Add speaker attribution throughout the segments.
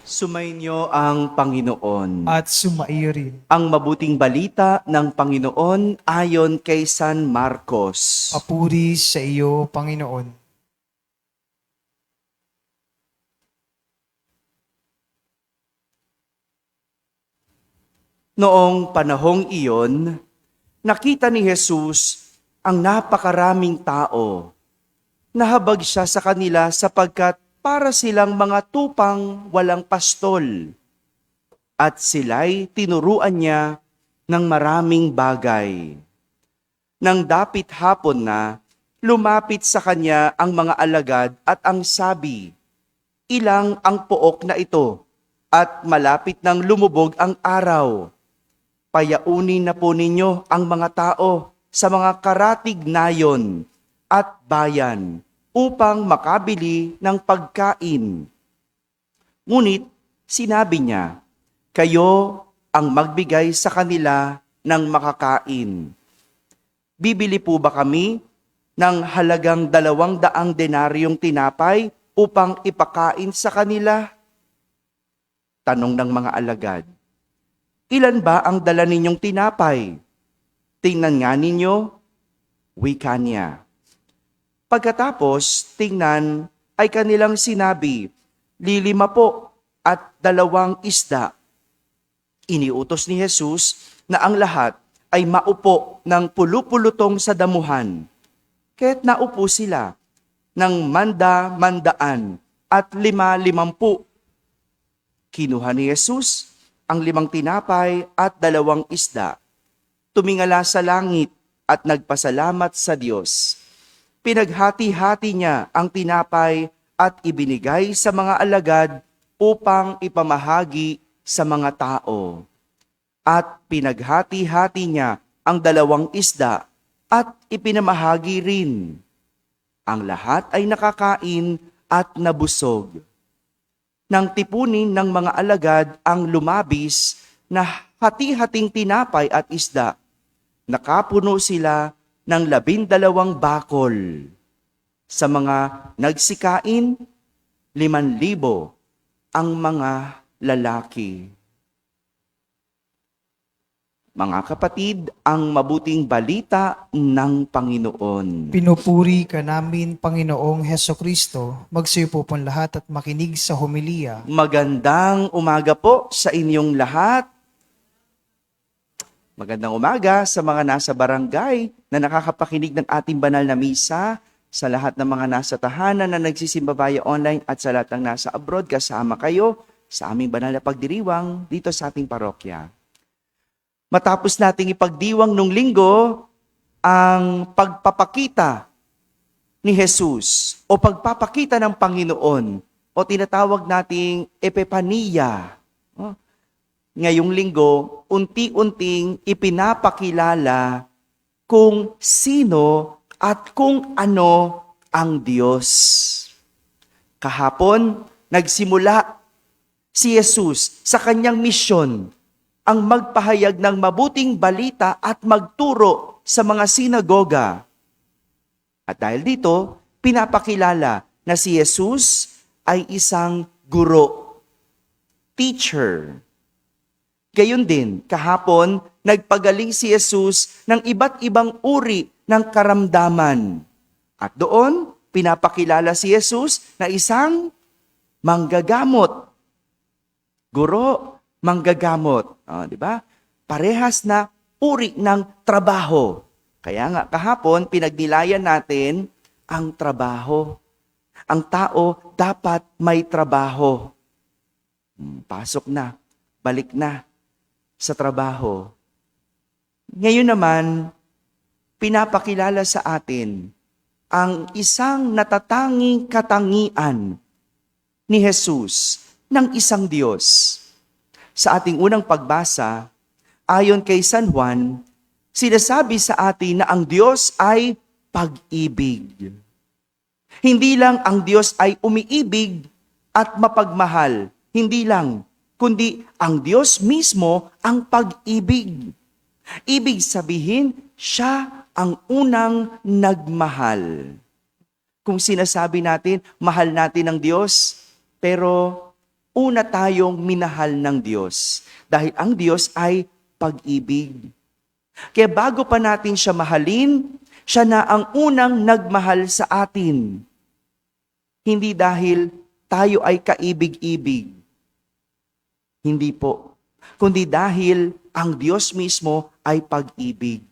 Speaker 1: Sumainyo ang Panginoon.
Speaker 2: At sumaiyo rin.
Speaker 1: Ang mabuting balita ng Panginoon ayon kay San Marcos.
Speaker 2: Papuri sa iyo, Panginoon.
Speaker 1: Noong panahong iyon, nakita ni Jesus ang napakaraming tao. Nahabag siya sa kanila sapagkat para silang mga tupang walang pastol. At sila'y tinuruan niya ng maraming bagay. Nang dapit hapon na, lumapit sa kanya ang mga alagad at ang sabi, "Ilang ang pook na ito, at malapit nang lumubog ang araw. Payaunin na po ninyo ang mga tao sa mga karatig nayon at bayan upang makabili ng pagkain." Ngunit sinabi niya, "Kayo ang magbigay sa kanila ng makakain." Bibili po ba kami ng halagang 200 denaryong tinapay upang ipakain sa kanila? Tanong ng mga alagad. "Ilan ba ang dala ninyong tinapay? Tingnan nga ninyo," wika niya. Pagkatapos, tingnan ay kanilang sinabi, 5 po at 2 isda. Iniutos ni Jesus na ang lahat ay maupo ng pulu-pulutong sa damuhan. Kaya't naupo sila ng manda-mandaan at 5-50. Kinuha ni Jesus ang 5 tinapay at 2 isda. Tumingala sa langit at nagpasalamat sa Diyos. Pinaghati-hati niya ang tinapay at ibinigay sa mga alagad upang ipamahagi sa mga tao. At pinaghati-hati niya ang 2 isda at ipinamahagi rin. Ang lahat ay nakakain at nabusog. Nang tipunin ng mga alagad ang lumabis na hati-hating tinapay at isda, nakapuno sila ng 12 bakol. Sa mga nagsikain, 5,000 ang mga lalaki. Mga kapatid, ang mabuting balita ng Panginoon.
Speaker 2: Pinupuri ka namin, Panginoong Hesukristo. Magsiyo po pong lahat at makinig sa homilia.
Speaker 1: Magandang umaga po sa inyong lahat. Magandang umaga sa mga nasa barangay na nakakapakinig ng ating banal na misa, sa lahat ng mga nasa tahanan na nagsisimba via online at sa lahat ng nasa abroad, kasama kayo sa aming banal na pagdiriwang dito sa ating parokya. Matapos nating ipagdiwang nung linggo ang pagpapakita ni Jesus o pagpapakita ng Panginoon o tinatawag nating Epipania. Ngayong linggo, unti-unting ipinapakilala kung sino at kung ano ang Diyos. Kahapon, nagsimula si Jesus sa kanyang misyon, ang magpahayag ng mabuting balita at magturo sa mga sinagoga. At dahil dito, pinapakilala na si Jesus ay isang guro, teacher. Gayon din, kahapon, nagpagaling si Jesus ng iba't ibang uri ng karamdaman. At doon, pinapakilala si Jesus na isang manggagamot. Guro, manggagamot. Di ba? Parehas na uri ng trabaho. Kaya nga, kahapon, pinagnilayan natin ang trabaho. Ang tao dapat may trabaho. Pasok na, balik na sa trabaho. Ngayon naman, pinapakilala sa atin ang isang natatanging katangian ni Jesus ng isang Diyos. Sa ating unang pagbasa, ayon kay San Juan, sinasabi sa atin na ang Diyos ay pag-ibig. Hindi lang ang Diyos ay umiibig at mapagmahal, hindi lang, kundi ang Diyos mismo ang pag-ibig. Ibig sabihin, siya ang unang nagmahal. Kung sinasabi natin, mahal natin ang Diyos, pero una tayong minahal ng Diyos. Dahil ang Diyos ay pag-ibig. Kaya bago pa natin siya mahalin, siya na ang unang nagmahal sa atin. Hindi dahil tayo ay kaibig-ibig. Hindi po. Kundi dahil ang Diyos mismo ay pag-ibig.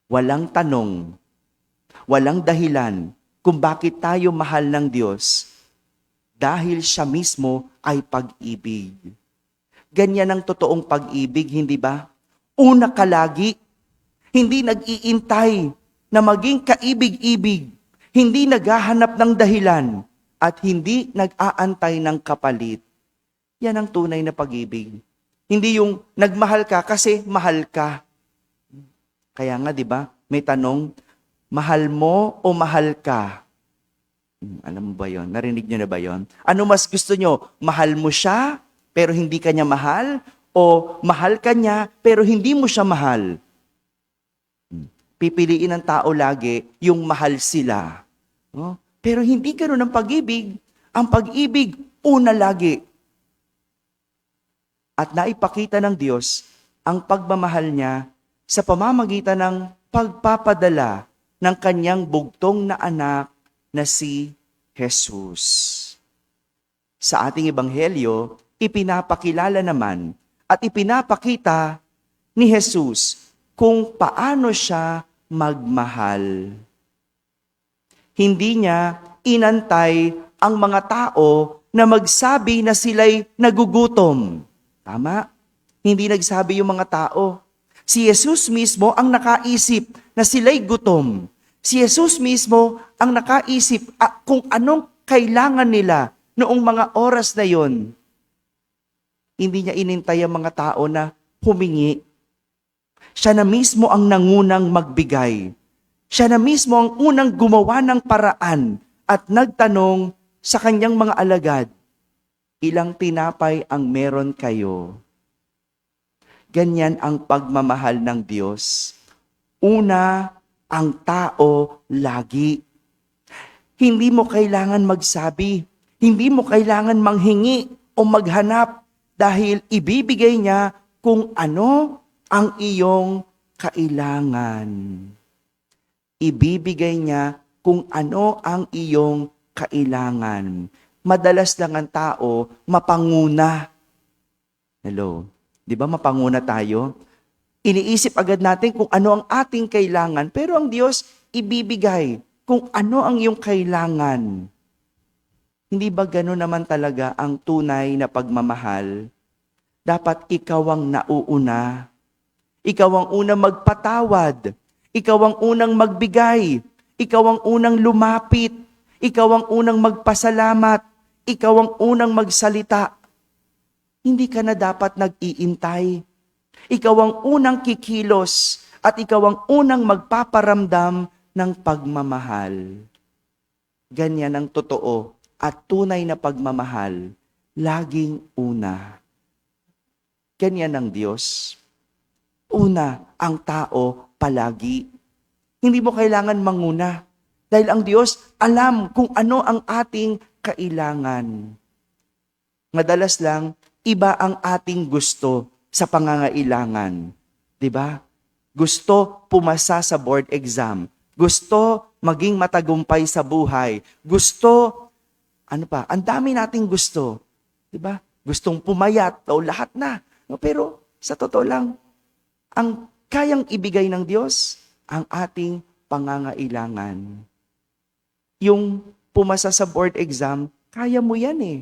Speaker 1: Walang tanong, walang dahilan kung bakit tayo mahal ng Diyos. Dahil siya mismo ay pag-ibig. Ganyan ang totoong pag-ibig, hindi ba? Una ka lagi, hindi nag-iintay na maging kaibig-ibig, hindi naghahanap ng dahilan, at hindi nag-aantay ng kapalit. Yan ang tunay na pag-ibig. Hindi yung nagmahal ka kasi mahal ka. Kaya nga, di ba, may tanong, mahal mo o mahal ka? Alam mo ba yon? Narinig nyo na ba yon? Ano mas gusto nyo? Mahal mo siya, pero hindi ka niya mahal? O mahal ka niya, pero hindi mo siya mahal? Pipiliin ng tao lagi yung mahal sila. No? Pero hindi ganoon ang pag-ibig. Ang pag-ibig, una lagi. At naipakita ng Diyos ang pagmamahal niya sa pamamagitan ng pagpapadala ng kanyang bugtong na anak na si Jesus. Sa ating ebanghelyo, ipinapakilala naman at ipinapakita ni Jesus kung paano siya magmahal. Hindi niya inantay ang mga tao na magsabi na sila'y nagugutom. Tama? Hindi nagsabi yung mga tao. Si Jesus mismo ang nakaisip na sila'y gutom. Si Jesus mismo ang nakaisip kung anong kailangan nila noong mga oras na yon. Hindi niya inintay ang mga tao na humingi. Siya na mismo ang nangunang magbigay. Siya na mismo ang unang gumawa ng paraan at nagtanong sa kanyang mga alagad, ilang tinapay ang meron kayo? Ganyan ang pagmamahal ng Diyos. Una, ang tao lagi. Hindi mo kailangan magsabi, hindi mo kailangan manghingi o maghanap dahil ibibigay niya kung ano ang iyong kailangan. Ibibigay niya kung ano ang iyong kailangan. Madalas lang ang tao mapanguna. Hello? Di ba mapanguna tayo? Iniisip agad natin kung ano ang ating kailangan, pero ang Diyos ibibigay kung ano ang iyong kailangan. Hindi ba gano'n naman talaga ang tunay na pagmamahal? Dapat ikaw ang nauuna. Ikaw ang unang magpatawad. Ikaw ang unang magbigay. Ikaw ang unang lumapit. Ikaw ang unang magpasalamat. Ikaw ang unang magsalita. Hindi ka na dapat nag-iintay. Ikaw ang unang kikilos at ikaw ang unang magpaparamdam ng pagmamahal. Ganyan ang totoo at tunay na pagmamahal. Laging una. Ganyan ang Diyos. Una ang tao palagi. Hindi mo kailangan manguna. Dahil ang Diyos alam kung ano ang ating kailangan. Madalas lang, iba ang ating gusto sa pangangailangan. 'Di ba? Gusto pumasa sa board exam. Gusto maging matagumpay sa buhay. Gusto, ang dami nating gusto. 'Di ba? Gustong pumayat o lahat na. No, pero sa totoo lang, ang kayang ibigay ng Diyos, ang ating pangangailangan. Yung pumasa sa board exam, kaya mo yan eh.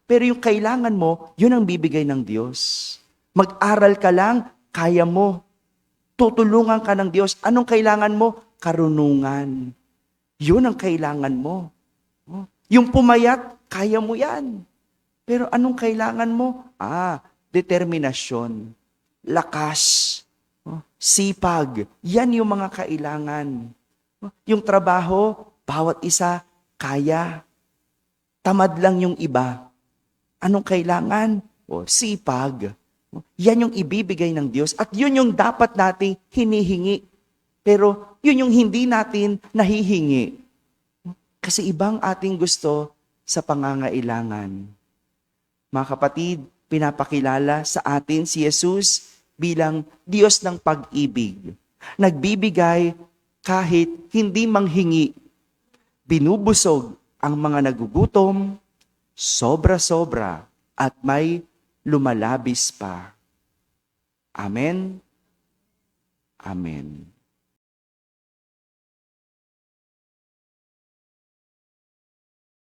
Speaker 1: Pero yung kailangan mo, yun ang bibigay ng Diyos. Mag-aral ka lang, kaya mo. Tutulungan ka ng Diyos. Anong kailangan mo? Karunungan. Yun ang kailangan mo. Yung pumayat, kaya mo yan. Pero anong kailangan mo? Determinasyon, lakas, sipag. Yan yung mga kailangan. Yung trabaho, bawat isa, kaya. Tamad lang yung iba. Anong kailangan? Sipag. Yan yung ibibigay ng Diyos at yun yung dapat nating hinihingi. Pero yun yung hindi natin nahihingi. Kasi ibang ating gusto sa pangangailangan. Mga kapatid, pinapakilala sa atin si Jesus bilang Diyos ng pag-ibig. Nagbibigay kahit hindi manghingi. Binubusog ang mga nagugutom, sobra-sobra, at may lumalabis pa. Amen. Amen.